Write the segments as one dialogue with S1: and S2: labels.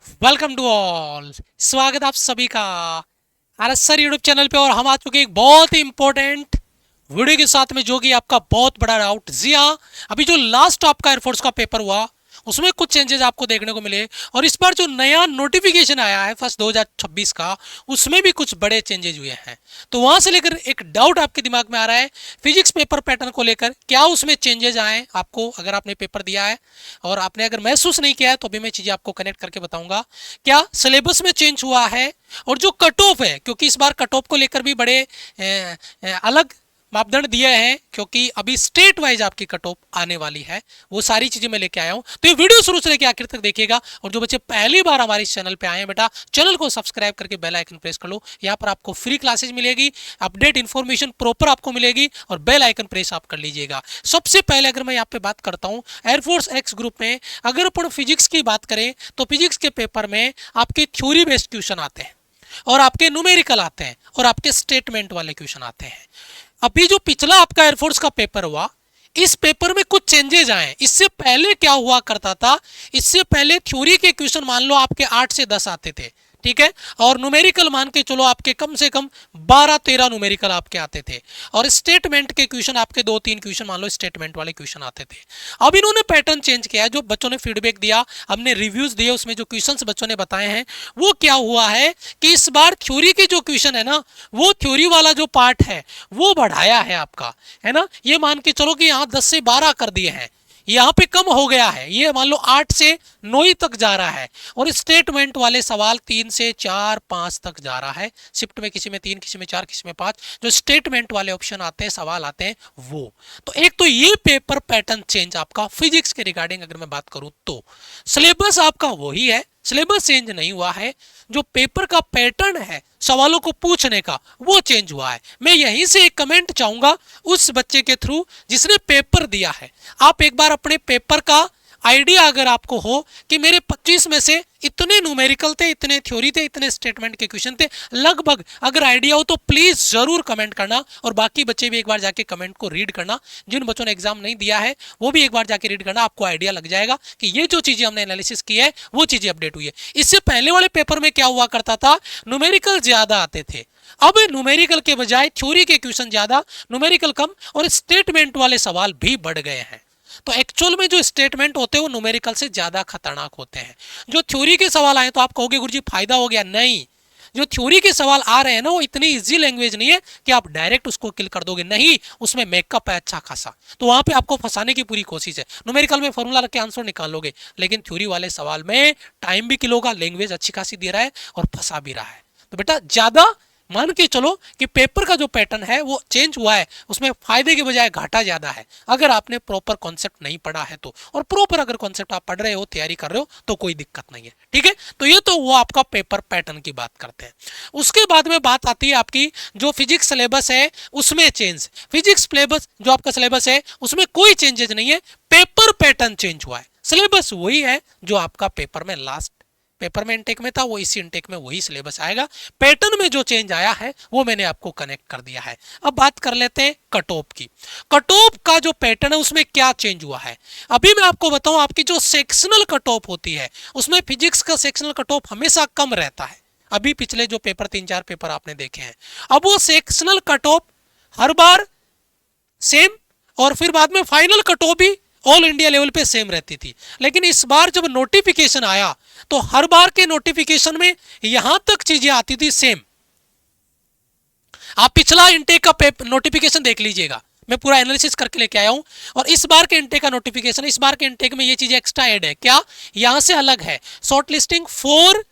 S1: Welcome to all. स्वागत आप सभी का आरएस सर यूट्यूब चैनल पे। और हम आ चुके एक बहुत ही इंपॉर्टेंट वीडियो के साथ में, जो कि आपका बहुत बड़ा डाउट। जी हाँ, अभी जो लास्ट आपका एयरफोर्स का पेपर हुआ उसमें कुछ चेंजेस आपको देखने को मिले, और इस बार जो नया नोटिफिकेशन आया है फर्स्ट 2026 का, उसमें भी कुछ बड़े चेंजेस हुए हैं। तो वहां से लेकर एक डाउट आपके दिमाग में आ रहा है फिजिक्स पेपर पैटर्न को लेकर, क्या उसमें चेंजेस आए आपको, अगर आपने पेपर दिया है और आपने अगर महसूस नहीं किया है तो भी मैं चीजें आपको कनेक्ट करके बताऊंगा। क्या सिलेबस में चेंज हुआ है, और जो कट ऑफ है, क्योंकि इस बार कट ऑफ को लेकर भी बड़े अलग मापदंड दिए हैं, क्योंकि अभी स्टेट वाइज आपकी कट ऑफ आने वाली है। वो सारी चीजें मैं लेके आया हूं, तो ये वीडियो शुरू से लेकर आखिर तक देखिएगा। और जो बच्चे पहली बार हमारे इस चैनल पे आए हैं, बेटा चैनल को सब्सक्राइब करके बेल आइकन प्रेस कर लो। यहाँ पर आपको फ्री क्लासेज मिलेगी, अपडेट इन्फॉर्मेशन प्रॉपर आपको मिलेगी, और बेल आइकन प्रेस आप कर लीजिएगा। सबसे पहले अगर मैं यहाँ पे बात करता हूँ एयरफोर्स एक्स ग्रुप में, अगर अपन फिजिक्स की बात करें तो फिजिक्स के पेपर में आपके थ्योरी बेस्ड क्वेश्चन आते हैं, और आपके न्यूमेरिकल आते हैं, और आपके स्टेटमेंट वाले क्वेश्चन आते हैं। अभी जो पिछला आपका एयरफोर्स का पेपर हुआ, इस पेपर में कुछ चेंजेस आए। इससे पहले क्या हुआ करता था, इससे पहले थ्योरी के क्वेश्चन मान लो आपके 8 से 10 आते थे, ठीक है, और न्यूमेरिकल मान के चलो आपके कम से कम 12-13 न्यूमेरिकल आपके आते थे, और स्टेटमेंट के क्वेश्चन आपके 2-3 क्वेश्चन मान लो स्टेटमेंट वाले क्वेश्चन आते थे। अब इन्होंने पैटर्न चेंज किया है, जो बच्चों ने फीडबैक दिया, हमने रिव्यूज दिए, उसमें जो क्वेश्चंस बच्चों ने बताए हैं, वो क्या हुआ है कि इस बार थ्योरी के जो क्वेश्चन है ना, वो थ्योरी वाला जो पार्ट है वो बढ़ाया है आपका, है ना। ये मान के चलो कि यहाँ 10 से 12 कर दिए हैं, यहाँ पे कम हो गया है, ये मान लो 8 से 9 ही तक जा रहा है, और स्टेटमेंट वाले सवाल 3 से 4 5 तक जा रहा है। शिफ्ट में किसी में 3, किसी में 4, किसी में 5, जो स्टेटमेंट वाले ऑप्शन आते हैं, सवाल आते हैं वो। तो एक तो ये पेपर पैटर्न चेंज आपका फिजिक्स के रिगार्डिंग अगर मैं बात करूं तो। सिलेबस आपका वही है, सिलेबस चेंज नहीं हुआ है, जो पेपर का पैटर्न है सवालों को पूछने का, वो चेंज हुआ है। मैं यहीं से एक कमेंट चाहूंगा उस बच्चे के थ्रू जिसने पेपर दिया है। आप एक बार अपने पेपर का आइडिया अगर आपको हो कि मेरे 25 में से इतने न्यूमेरिकल थे, इतने थ्योरी थे, इतने स्टेटमेंट के क्वेश्चन थे, लगभग अगर आइडिया हो तो प्लीज जरूर कमेंट करना, और बाकी बच्चे भी एक बार जाके कमेंट को रीड करना। जिन बच्चों ने एग्जाम नहीं दिया है वो भी एक बार जाके रीड करना, आपको आइडिया लग जाएगा कि ये जो चीजें हमने एनालिसिस की है वो चीजें अपडेट हुई है। इससे पहले वाले पेपर में क्या हुआ करता था, न्यूमेरिकल ज्यादा आते थे, अब न्यूमेरिकल के बजाय थ्योरी के क्वेश्चन ज्यादा, न्यूमेरिकल कम, और स्टेटमेंट वाले सवाल भी बढ़ गए हैं। तो एक्चुअल में जो स्टेटमेंट होते हैं वो न्यूमेरिकल से ज्यादा खतरनाक होते हैं। जो थ्योरी के सवाल आए तो आप कहोगे गुरुजी फायदा हो गया, नहीं। जो थ्योरी के सवाल आ रहे हैं ना, वो इतनी इजी लैंग्वेज नहीं है कि आप डायरेक्ट उसको किल कर दोगे, नहीं, उसमें मेकअप है अच्छा खासा, तो वहां पे आपको फंसाने की पूरी कोशिश है। न्यूमेरिकल में फॉर्मूला रख के आंसर निकालोगे, लेकिन थ्योरी वाले सवाल में टाइम भी किल होगा, लैंग्वेज अच्छी खासी दे रहा है और फंसा भी रहा है। तो बेटा ज्यादा मान के चलो कि पेपर का जो पैटर्न है वो चेंज हुआ है, उसमें फायदे के बजाय घाटा ज्यादा है, अगर आपने प्रॉपर कॉन्सेप्ट नहीं पढ़ा है तो। और प्रॉपर अगर कॉन्सेप्ट आप पढ़ रहे हो, तैयारी कर रहे हो, तो कोई दिक्कत नहीं है, ठीक है। तो ये तो वो आपका पेपर पैटर्न की बात करते हैं। उसके बाद में बात आती है आपकी जो फिजिक्स सिलेबस है उसमें चेंज। फिजिक्स सिलेबस जो आपका सिलेबस है उसमें कोई चेंजेस नहीं है, पेपर पैटर्न चेंज हुआ है, सिलेबस वही है जो आपका पेपर में लास्ट पेपर में इनटेक में था, वो इसी इनटेक में वही सिलेबस आएगा। पैटर्न में जो चेंज आया है वो मैंने आपको कनेक्ट कर दिया है। अब बात कर लेते हैं कट ऑफ की। कट ऑफ का जो पैटर्न है उसमें क्या चेंज हुआ है, अभी मैं आपको बताऊं। आपकी जो सेक्शनल कट ऑफ होती है उसमें फिजिक्स का सेक्शनल कट ऑफ हमेशा कम रहता है। अभी पिछले जो पेपर 3-4 पेपर आपने देखे हैं, अब वो sectional cut of her bar same, और फिर बाद में फाइनल कट ऑफ भी ऑल इंडिया लेवल पे सेम रहती थी। लेकिन इस बार जब नोटिफिकेशन आया तो हर बार के नोटिफिकेशन में यहां तक चीजें आती थी सेम। आप पिछला इंटेक का नोटिफिकेशन देख लीजिएगा, मैं पूरा एनालिसिस करके लेके आया हूं, और इस बार के इंटेक का नोटिफिकेशन, इस बार के इंटेक में ये चीज एक्स्ट्रा ऐड है। क्या यहां से अलग है, short listing for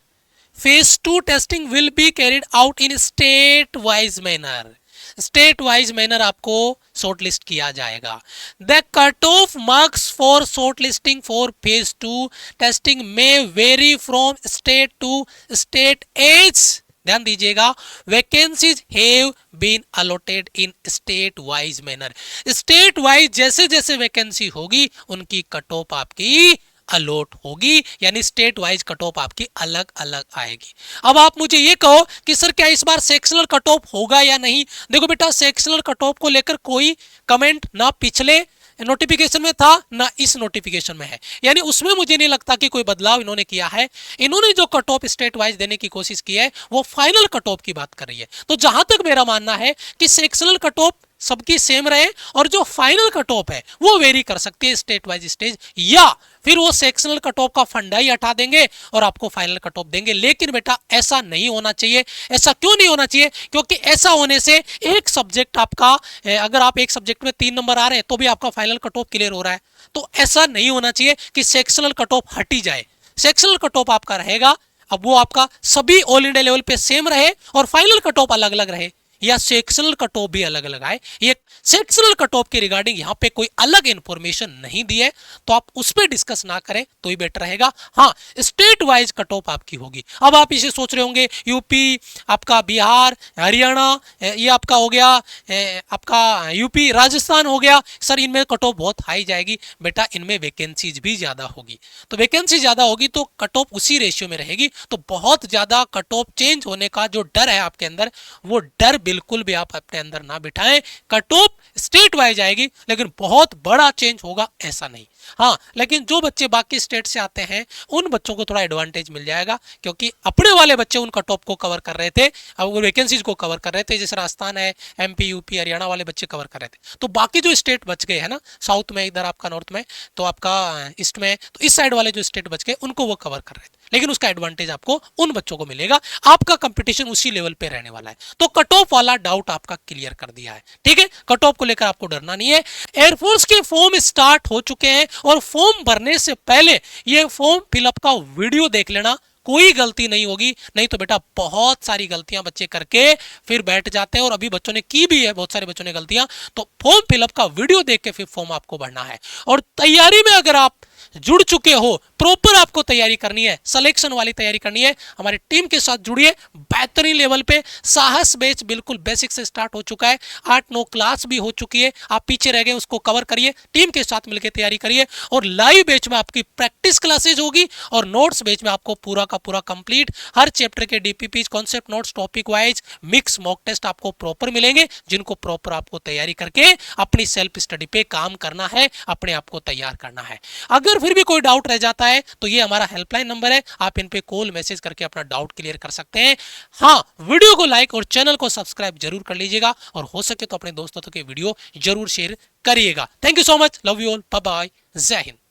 S1: phase 2 testing will be carried out in state wise manner. State wise manner आपको शॉर्ट लिस्ट किया जाएगा। The cut off marks for short listing for phase 2 testing में vary from state to state as, ध्यान दीजिएगा, vacancies have been allotted in state wise manner. State wise जैसे जैसे vacancy होगी उनकी कट ऑफ आपकी अलॉट होगी, यानी स्टेट वाइज कट ऑफ आपकी अलग अलग आएगी। अब आप मुझे ये कहो कि सर क्या इस बार सेक्शनल कट ऑफ होगा या नहीं। देखो बेटा, सेक्शनल कट ऑफ को लेकर कोई कमेंट ना पिछले नोटिफिकेशन में था ना इस नोटिफिकेशन में है, यानी उसमें मुझे नहीं लगता कि कोई बदलाव इन्होंने किया है। इन्होंने जो कट ऑफ स्टेट वाइज देने की कोशिश की है वो फाइनल कट ऑफ की बात कर रही है। तो जहां तक मेरा मानना है कि सेक्शनल कट ऑफ सबकी सेम रहे और जो फाइनल कट ऑफ है वो वेरी कर सकती है स्टेट वाइज स्टेज, या फिर वो सेक्शनल कट ऑफ का फंडा ही हटा देंगे और आपको फाइनल कट ऑफ देंगे। लेकिन बेटा ऐसा नहीं होना चाहिए। ऐसा क्यों नहीं होना चाहिए? क्योंकि ऐसा होने से एक सब्जेक्ट आपका, अगर आप एक सब्जेक्ट में 3 नंबर आ रहे हैं तो भी आपका फाइनल कट ऑफ क्लियर हो रहा है। तो ऐसा नहीं होना चाहिए कि सेक्शनल कट ऑफ हटी जाए। सेक्शनल कट ऑफ आपका रहेगा, अब वो आपका सभी ऑल इंडिया लेवल पे सेम रहे और फाइनल कट ऑफ अलग अलग रहे, या सेक्शनल कट ऑफ भी अलग अलग आए। ये सेक्शनल कट ऑफ के रिगार्डिंग यहां पे कोई अलग इंफॉर्मेशन नहीं दी है, तो आप उस पर डिस्कस ना करें तो ही बेटर रहेगा। हाँ, स्टेट वाइज कट ऑफ आपकी होगी। अब आप इसे सोच रहे होंगे यूपी, आपका बिहार, हरियाणा, ये आपका हो गया, आपका यूपी, राजस्थान हो गया, सर इनमें कट ऑफ बहुत हाई जाएगी। बेटा इनमें वैकेंसीज भी ज्यादा होगी, तो वैकेंसी ज्यादा होगी तो कट ऑफ उसी रेशियो में रहेगी। तो बहुत ज्यादा कट ऑफ चेंज होने का जो डर है आपके अंदर, वो डर बिल्कुल भी आप अपने अंदर ना बिठाएं। कट ऑफ स्टेट वाइज आएगी लेकिन बहुत बड़ा चेंज होगा ऐसा नहीं। हाँ, लेकिन जो बच्चे बाकी स्टेट से आते हैं उन बच्चों को थोड़ा एडवांटेज मिल जाएगा, क्योंकि अपने वाले बच्चे उन कट ऑफ को कवर कर रहे थे, अब वो वैकेंसीज को कवर कर रहे थे, जैसे राजस्थान है, एमपी, यूपी, हरियाणा वाले बच्चे कवर कर रहे थे। तो बाकी जो स्टेट बच गए हैं ना, साउथ में, इधर आपका नॉर्थ में, तो आपका ईस्ट में, तो इस साइड वाले जो स्टेट बच गए उनको वो कवर कर रहे थे। लेकिन उसका एडवांटेज आपको उन बच्चों को मिलेगा। आपका कंपटीशन उसी लेवल पे रहने वाला है। तो कट ऑफ वाला डाउट आपका क्लियर कर दिया है। ठीक है, कट ऑफ को लेकर आपको डरना नहीं है। एयरफोर्स के फॉर्म स्टार्ट हो चुके हैं और फॉर्म भरने से पहले ये फॉर्म फिलअप का वीडियो देख लेना, कोई गलती नहीं होगी। नहीं तो बेटा बहुत सारी गलतियां बच्चे करके फिर बैठ जाते हैं, और अभी बच्चों ने की भी है, बहुत सारे बच्चों ने गलतियां। तो फॉर्म फिलअप का वीडियो देख के फिर फॉर्म आपको भरना है। और तैयारी में अगर आप जुड़ चुके हो, प्रॉपर आपको तैयारी करनी है, सिलेक्शन वाली तैयारी करनी है, हमारी टीम के साथ जुड़िए। बेहतरीन लेवल पे साहस बैच बिल्कुल बेसिक से स्टार्ट हो चुका है, 8-9 क्लास भी हो चुकी है। आप पीछे रह गए, उसको कवर करिए, टीम के साथ मिलकर तैयारी करिए। और लाइव बैच में आपकी प्रैक्टिस क्लासेज होगी और नोट्स बैच में आपको पूरा का पूरा कंप्लीट हर चैप्टर के DPP, concept notes, topic wise mix mock test आपको प्रॉपर मिलेंगे, जिनको प्रॉपर आपको तैयारी करके अपनी सेल्फ स्टडी पे काम करना है, अपने आप को तैयार करना है। अगर फिर भी कोई डाउट रह जाता है तो ये हमारा हेल्पलाइन नंबर है, आप इन पे कॉल मैसेज करके अपना डाउट क्लियर कर सकते हैं। हाँ, वीडियो को लाइक और चैनल को सब्सक्राइब जरूर कर लीजिएगा, और हो सके तो अपने दोस्तों के वीडियो जरूर शेयर करिएगा। Thank you so much, love you all, bye bye, जय हिंद।